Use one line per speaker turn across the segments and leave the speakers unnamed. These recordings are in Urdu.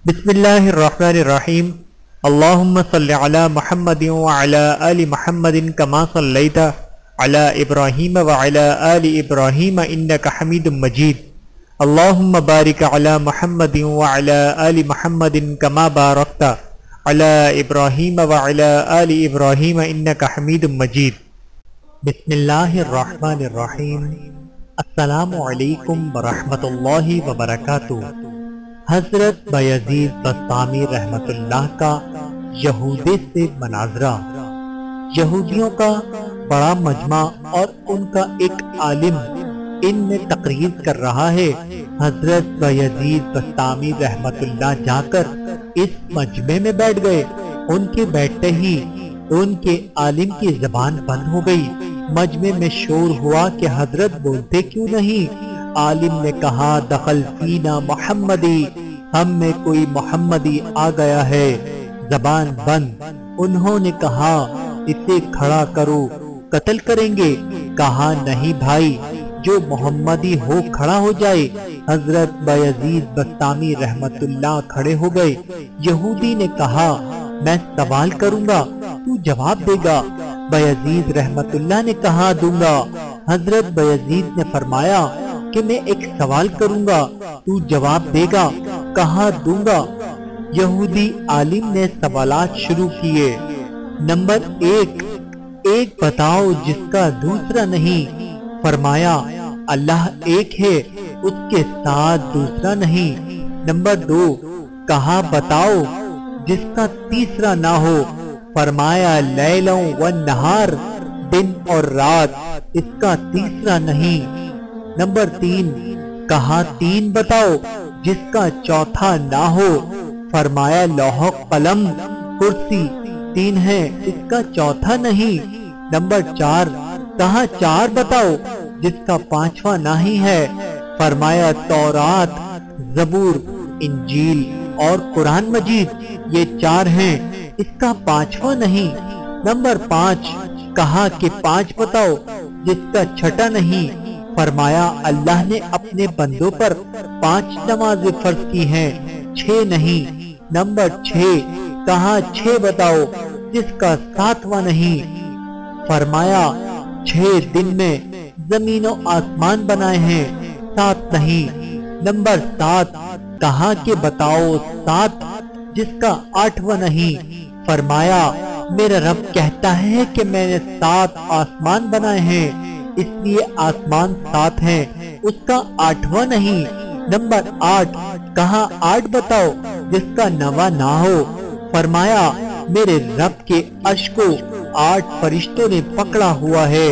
بسم اللہ الرحمن الرحیم اللہم صلی علی محمد وعلی آل محمد کما صلیت علی ابراہیم وعلی آل ابراہیم انک حمید مجید اللہم بارک علی محمد وعلی آل محمد کما بارکت علی ابراہیم وعلی آل ابراہیم انک حمید مجید۔ بسم اللہ الرحمن الرحیم۔ السلام علیکم ورحمۃ اللہ وبرکاتہ۔ حضرت بایزید بسطامی رحمت اللہ کا یہودی سے مناظرہ۔ یہودیوں کا بڑا مجمع اور ان کا ایک عالم ان میں تقریر کر رہا ہے۔ حضرت بایزید بسطامی رحمت اللہ جا کر اس مجمع میں بیٹھ گئے۔ ان کے بیٹھتے ہی ان کے عالم کی زبان بند ہو گئی۔ مجمع میں شور ہوا کہ حضرت بولتے کیوں نہیں؟ عالم نے کہا دخل فینا محمدی، ہم میں کوئی محمدی آ گیا ہے۔ زبان بند۔ انہوں نے کہا اسے کھڑا کرو، قتل کریں گے۔ کہا نہیں بھائی، جو محمدی ہو کھڑا ہو جائے۔ حضرت بایزید بسطامی رحمت اللہ کھڑے ہو گئے۔ یہودی نے کہا میں سوال کروں گا، تو جواب دے گا۔ بایزید رحمت اللہ نے کہا دوں گا۔ حضرت بایزید نے فرمایا کہ میں ایک سوال کروں گا، تو جواب دے گا۔ کہا دوں گا۔ یہودی عالم نے سوالات شروع کیے۔ نمبر ایک بتاؤ جس کا دوسرا نہیں۔ فرمایا اللہ ایک ہے، اس کے ساتھ دوسرا نہیں۔ نمبر 2 کہا بتاؤ جس کا تیسرا نہ ہو۔ فرمایا لیلوں و نہار، دن اور رات، اس کا تیسرا نہیں۔ نمبر 3 کہا 3 بتاؤ جس کا چوتھا نہ ہو۔ فرمایا لوح قلم کرسی، 3 ہے، اس کا چوتھا نہیں۔ نمبر 4 کہا 4 بتاؤ جس کا پانچواں نہیں ہے۔ فرمایا تورات، زبور، انجیل اور قرآن مجید، یہ 4 ہیں، اس کا پانچواں نہیں۔ نمبر 5 کہا کہ 5 بتاؤ جس کا چھٹا نہیں۔ فرمایا اللہ نے اپنے بندوں پر 5 نمازیں فرض کی ہیں، 6 نہیں۔ نمبر 6 کہا 6 بتاؤ جس کا 7واں نہیں۔ فرمایا 6 دن میں زمین و آسمان بنائے ہیں، 7 نہیں۔ نمبر 7 کہا کہ بتاؤ 7 جس کا 8واں نہیں۔ فرمایا میرا رب کہتا ہے کہ میں نے 7 آسمان بنائے ہیں، اس لیے آسمان 7 ہیں، اس کا 8واں نہیں۔ نمبر 8 کہا 8 بتاؤ جس کا 9واں نہ ہو۔ فرمایا میرے رب کے عرش کو 8 فرشتوں نے پکڑا ہوا ہے،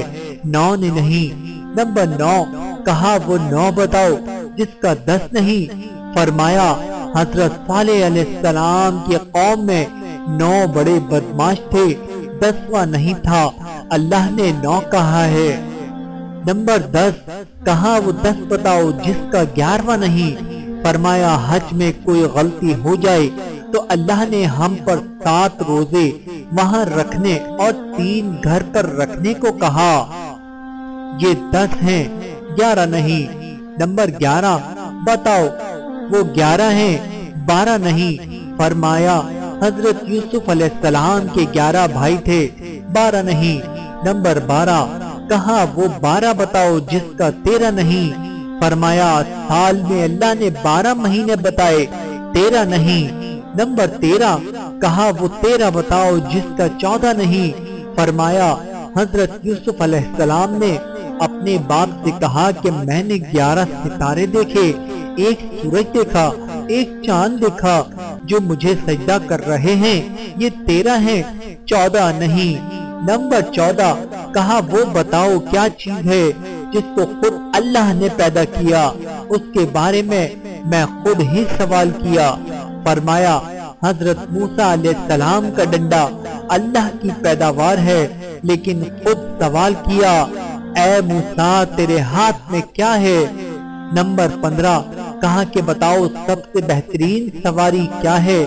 9 نے نہیں۔ نمبر 9 کہا وہ 9 بتاؤ جس کا 10 نہیں۔ فرمایا حضرت صالح علیہ السلام کی قوم میں 9 بڑے بدماش تھے، 10واں نہیں تھا، اللہ نے 9 کہا ہے۔ نمبر 10 کہا وہ 10 بتاؤ جس کا 11واں نہیں۔ فرمایا حج میں کوئی غلطی ہو جائے تو اللہ نے ہم پر 7 روزے وہاں رکھنے اور 3 گھر پر رکھنے کو کہا، یہ 10 ہیں، 11 نہیں۔ نمبر 11 بتاؤ وہ 11 ہیں، 12 نہیں۔ فرمایا حضرت یوسف علیہ السلام کے 11 بھائی تھے، 12 نہیں۔ نمبر 12 کہا وہ 12 بتاؤ جس کا 13 نہیں۔ فرمایا سال میں اللہ نے 12 مہینے بتائے، 13 نہیں۔ نمبر 13 کہا وہ 13 بتاؤ جس کا 14 نہیں۔ فرمایا حضرت یوسف علیہ السلام نے اپنے باپ سے کہا کہ میں نے 11 ستارے دیکھے، ایک سورج دیکھا، ایک چاند دیکھا جو مجھے سجدہ کر رہے ہیں، یہ 13 ہیں، 14 نہیں۔ نمبر 14 کہا وہ بتاؤ کیا چیز ہے جس کو خود اللہ نے پیدا کیا، اس کے بارے میں خود ہی سوال کیا۔ فرمایا حضرت موسیٰ علیہ السلام کا ڈنڈا اللہ کی پیداوار ہے، لیکن خود سوال کیا اے موسیٰ تیرے ہاتھ میں کیا ہے۔ نمبر 15 کہا کہ بتاؤ سب سے بہترین سواری کیا ہے۔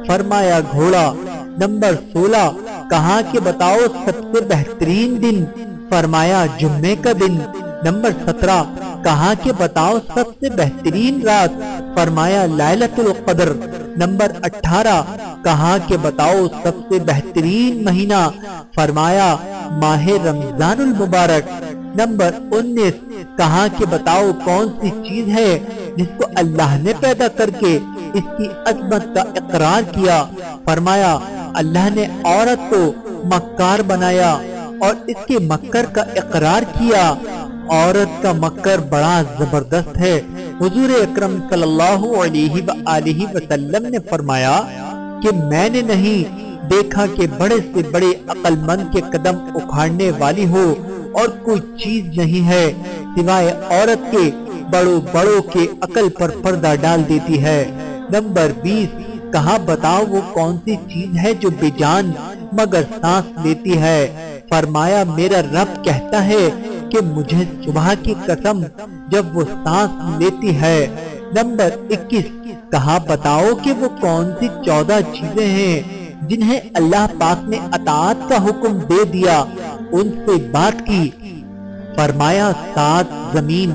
فرمایا گھوڑا۔ نمبر 16 کہا کہ بتاؤ سب سے بہترین دن۔ فرمایا جمعے کا دن۔ نمبر 17 کہا کہ بتاؤ سب سے بہترین رات، فرمایا لیلۃ القدر۔ نمبر 18 کہا کہ بتاؤ سب سے بہترین مہینہ، فرمایا ماہ رمضان المبارک۔ نمبر 19 کہا کہ بتاؤ کون سی چیز ہے جس کو اللہ نے پیدا کر کے اس کی عظمت کا اقرار کیا، فرمایا اللہ نے عورت کو مکار بنایا اور اس کے مکر کا اقرار کیا۔ عورت کا مکر بڑا زبردست ہے۔ حضور اکرم صلی اللہ علیہ وآلہ وسلم نے فرمایا کہ میں نے نہیں دیکھا کہ بڑے سے بڑے عقل مند کے قدم اکھاڑنے والی ہو اور کوئی چیز نہیں ہے سوائے عورت کے بڑوں کے عقل پر پردہ ڈال دیتی ہے۔ نمبر 20 کہا بتاؤ وہ کون سی چیز ہے جو بے جان مگر سانس لیتی ہے، فرمایا میرا رب کہتا ہے کہ مجھے صبح کی قسم جب وہ سانس لیتی ہے۔ نمبر 21 کہا بتاؤ کہ وہ کون سی 14 چیزیں ہیں جنہیں اللہ پاک نے اطاعت کا حکم دے دیا، ان سے بات کی، فرمایا 7 زمین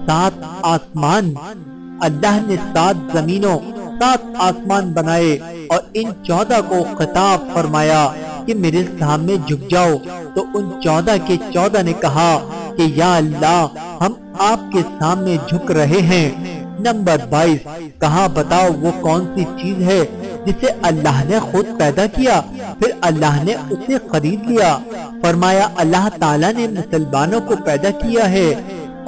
7 آسمان۔ اللہ نے 7 زمینوں 7 آسمان بنائے اور ان 14 کو خطاب فرمایا کہ میرے سامنے جھک جاؤ، تو ان 14 کے 14 نے کہا کہ یا اللہ ہم آپ کے سامنے جھک رہے ہیں۔ نمبر 22 کہا بتاؤ وہ کون سی چیز ہے جسے اللہ نے خود پیدا کیا پھر اللہ نے اسے خرید لیا، فرمایا اللہ تعالیٰ نے مسلمانوں کو پیدا کیا ہے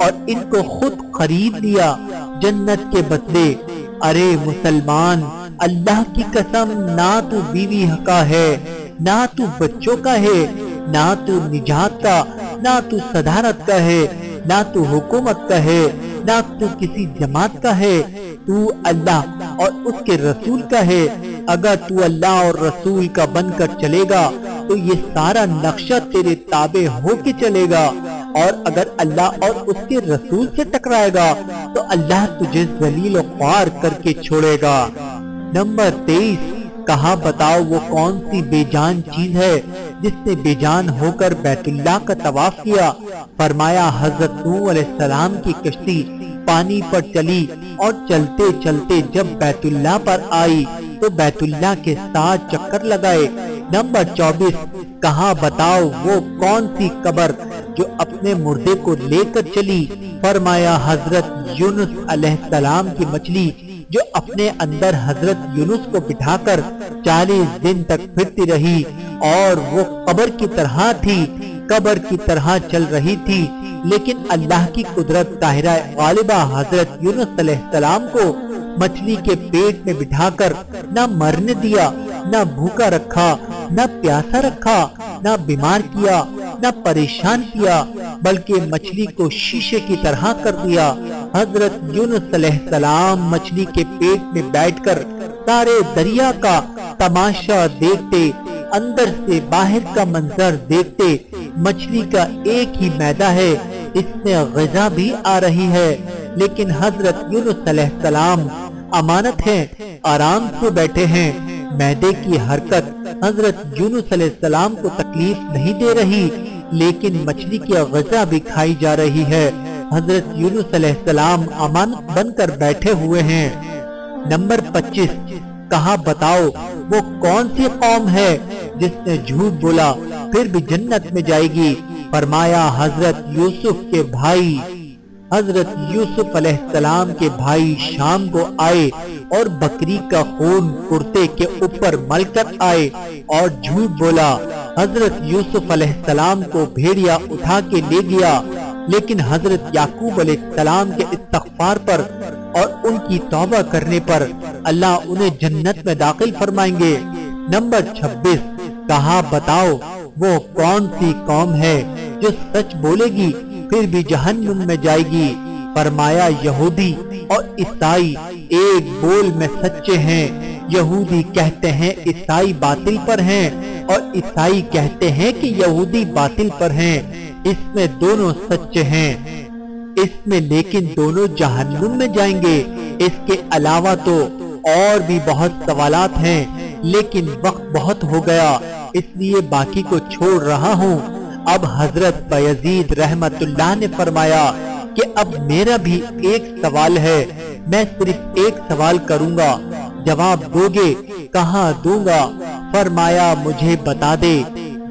اور ان کو خود خرید لیا جنت کے بدلے۔ ارے مسلمان، اللہ کی قسم نہ تو بیوی کا ہے، نہ تو بچوں کا ہے، نہ تو نجات کا، نہ تو صدارت کا ہے، نہ تو حکومت کا ہے، نہ تو کسی جماعت کا ہے، تو اللہ اور اس کے رسول کا ہے۔ اگر تو اللہ اور رسول کا بن کر چلے گا تو یہ سارا نقشہ تیرے تابع ہو کے چلے گا، اور اگر اللہ اور اس کے رسول سے ٹکرائے گا تو اللہ تجھے ذلیل و خوار کر کے چھوڑے گا۔ نمبر 23 کہا بتاؤ وہ کون سی بے جان چیز ہے جس نے بے جان ہو کر بیت اللہ کا طواف کیا، فرمایا حضرت نوح علیہ السلام کی کشتی پانی پر چلی اور چلتے چلتے جب بیت اللہ پر آئی تو بیت اللہ کے 7 چکر لگائے۔ نمبر 24 کہا بتاؤ وہ کون سی قبر جو اپنے مردے کو لے کر چلی، فرمایا حضرت یونس علیہ السلام کی مچھلی جو اپنے اندر حضرت یونس کو بٹھا کر 40 دن تک پھرتی رہی اور وہ قبر کی طرح تھی، قبر کی طرح چل رہی تھی، لیکن اللہ کی قدرت قاہرہ غالبہ حضرت یونس علیہ السلام کو مچھلی کے پیٹ میں بٹھا کر نہ مرنے دیا، نہ بھوکا رکھا، نہ پیاسا رکھا، نہ بیمار کیا، نہ پریشان کیا، بلکہ مچھلی کو شیشے کی طرح کر دیا۔ حضرت یونس علیہ السلام مچھلی کے پیٹ میں بیٹھ کر سارے دریا کا تماشا دیکھتے، اندر سے باہر کا منظر دیکھتے، مچھلی کا ایک ہی معدہ ہے، اس میں غذا بھی آ رہی ہے، لیکن حضرت یونس علیہ السلام امانت ہیں، آرام سے بیٹھے ہیں، معدے کی حرکت حضرت یونس علیہ السلام کو تکلیف نہیں دے رہی، لیکن مچھلی کی غذا بھی کھائی جا رہی ہے۔ حضرت یونس علیہ السلام امانت بن کر بیٹھے ہوئے ہیں۔ نمبر 25 کہا بتاؤ وہ کون سی قوم ہے جس نے جھوٹ بولا پھر بھی جنت میں جائے گی، فرمایا حضرت یوسف کے بھائی۔ حضرت یوسف علیہ السلام کے بھائی شام کو آئے اور بکری کا خون کرتے کے اوپر مل کر آئے اور جھوٹ بولا۔ حضرت یوسف علیہ السلام کو بھیڑیا اٹھا کے لے گیا، لیکن حضرت یعقوب علیہ السلام کے استغفار پر اور ان کی توبہ کرنے پر اللہ انہیں جنت میں داخل فرمائیں گے۔ نمبر 26 کہا بتاؤ وہ کون سی قوم ہے جو سچ بولے گی پھر بھی جہنم میں جائے گی، فرمایا یہودی اور عیسائی ایک بول میں سچے ہیں۔ یہودی کہتے ہیں عیسائی باطل پر ہیں اور عیسائی کہتے ہیں کہ یہودی باطل پر ہیں، اس میں دونوں سچے ہیں، اس میں لیکن دونوں جہنم میں جائیں گے۔ اس کے علاوہ تو اور بھی بہت سوالات ہیں، لیکن وقت بہت ہو گیا اس لیے باقی کو چھوڑ رہا ہوں۔ اب حضرت بایزید رحمت اللہ نے فرمایا کہ اب میرا بھی ایک سوال ہے، میں صرف ایک سوال کروں گا، جواب دو گے؟ کہاں دوں گا؟ فرمایا مجھے بتا دے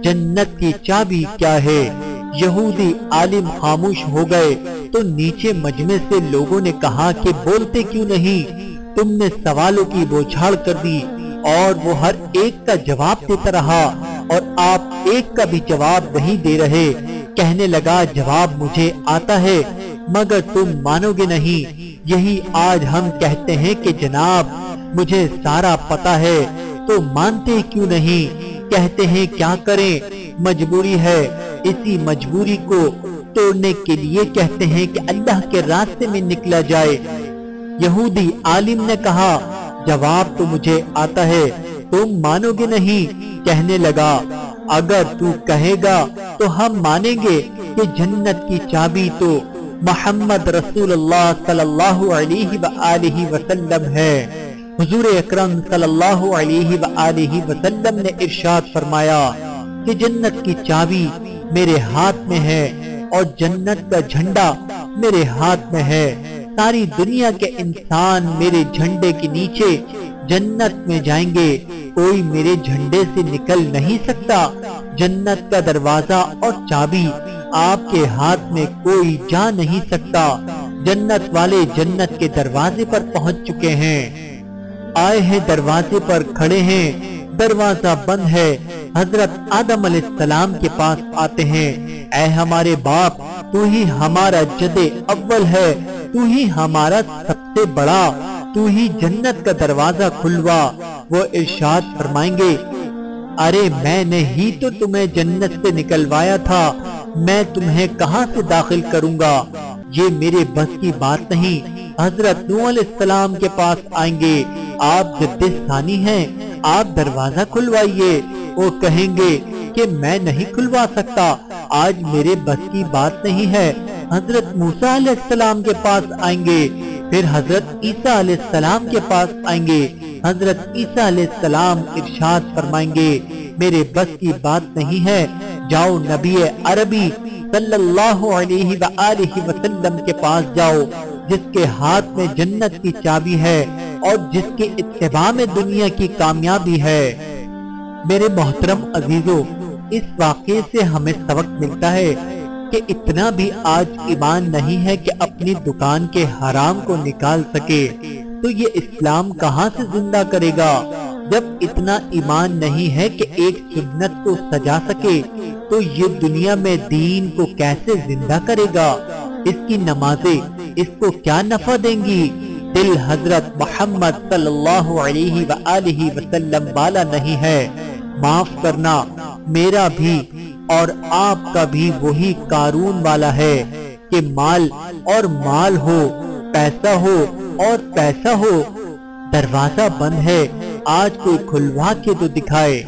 جنت کی چابی کیا ہے۔ یہودی عالم خاموش ہو گئے تو نیچے مجمع سے لوگوں نے کہا کہ بولتے کیوں نہیں؟ تم نے سوالوں کی بوچھاڑ کر دی اور وہ ہر ایک کا جواب دیتا رہا اور آپ ایک کا بھی جواب نہیں دے رہے۔ کہنے لگا جواب مجھے آتا ہے مگر تم مانو گے نہیں۔ یہی آج ہم کہتے ہیں کہ جناب مجھے سارا پتا ہے، تو مانتے کیوں نہیں؟ کہتے ہیں کیا کریں، مجبوری ہے، اسی مجبوری کو توڑنے کے لیے کہتے ہیں کہ اللہ کے راستے میں نکلا جائے۔ یہودی عالم نے کہا جواب تو مجھے آتا ہے، تم مانو گے نہیں؟ کہنے لگا اگر تو کہے گا تو ہم مانیں گے کہ جنت کی چابی تو محمد رسول اللہ صلی اللہ علیہ وآلہ وسلم ہے۔ حضور اکرم صلی اللہ علیہ وآلہ وسلم نے ارشاد فرمایا کہ جنت کی چابی میرے ہاتھ میں ہے اور جنت کا جھنڈا میرے ہاتھ میں ہے۔ ساری دنیا کے انسان میرے جھنڈے کے نیچے جنت میں جائیں گے، کوئی میرے جھنڈے سے نکل نہیں سکتا۔ جنت کا دروازہ اور چابی آپ کے ہاتھ میں کوئی جا نہیں سکتا۔ جنت والے جنت کے دروازے پر پہنچ چکے ہیں، آئے ہیں دروازے پر کھڑے ہیں، دروازہ بند ہے۔ حضرت آدم علیہ السلام کے پاس آتے ہیں، اے ہمارے باپ تو ہی ہمارا جد اول ہے، تو ہی ہمارا سب سے بڑا، تو ہی جنت کا دروازہ کھلوا۔ وہ ارشاد فرمائیں گے ارے میں نے ہی تو تمہیں جنت سے نکلوایا تھا، میں تمہیں کہاں سے داخل کروں گا؟ یہ میرے بس کی بات نہیں۔ حضرت نوح علیہ السلام کے پاس آئیں گے، آپ جد ثانی ہیں، آپ دروازہ کھلوائیے۔ وہ کہیں گے کہ میں نہیں کھلوا سکتا، آج میرے بس کی بات نہیں ہے۔ حضرت موسیٰ علیہ السلام کے پاس آئیں گے، پھر حضرت عیسیٰ علیہ السلام کے پاس آئیں گے۔ حضرت عیسیٰ علیہ السلام ارشاد فرمائیں گے میرے بس کی بات نہیں ہے، جاؤ نبی عربی صلی اللہ علیہ وآلہ وسلم کے پاس جاؤ، جس کے ہاتھ میں جنت کی چابی ہے اور جس کے اتباع میں دنیا کی کامیابی ہے۔ میرے محترم عزیزو، اس واقعے سے ہمیں سبق ملتا ہے کہ اتنا بھی آج ایمان نہیں ہے کہ اپنی دکان کے حرام کو نکال سکے تو یہ اسلام کہاں سے زندہ کرے گا؟ جب اتنا ایمان نہیں ہے کہ ایک سنت کو سجا سکے تو یہ دنیا میں دین کو کیسے زندہ کرے گا؟ اس کی نمازیں اس کو کیا نفع دیں گی؟ دل حضرت محمد صلی اللہ علیہ وآلہ وسلم والا نہیں ہے۔ معاف کرنا، میرا بھی اور آپ کا بھی وہی قارون والا ہے کہ مال اور مال ہو، پیسہ ہو اور پیسہ ہو، دروازہ بند ہے، آج کوئی کھلوا کے تو دکھائے۔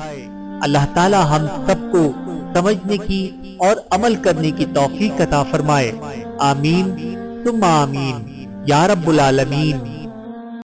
اللہ تعالی ہم سب کو سمجھنے کی اور عمل کرنے کی توفیق عطا فرمائے، آمین ثم آمین یا رب العالمین۔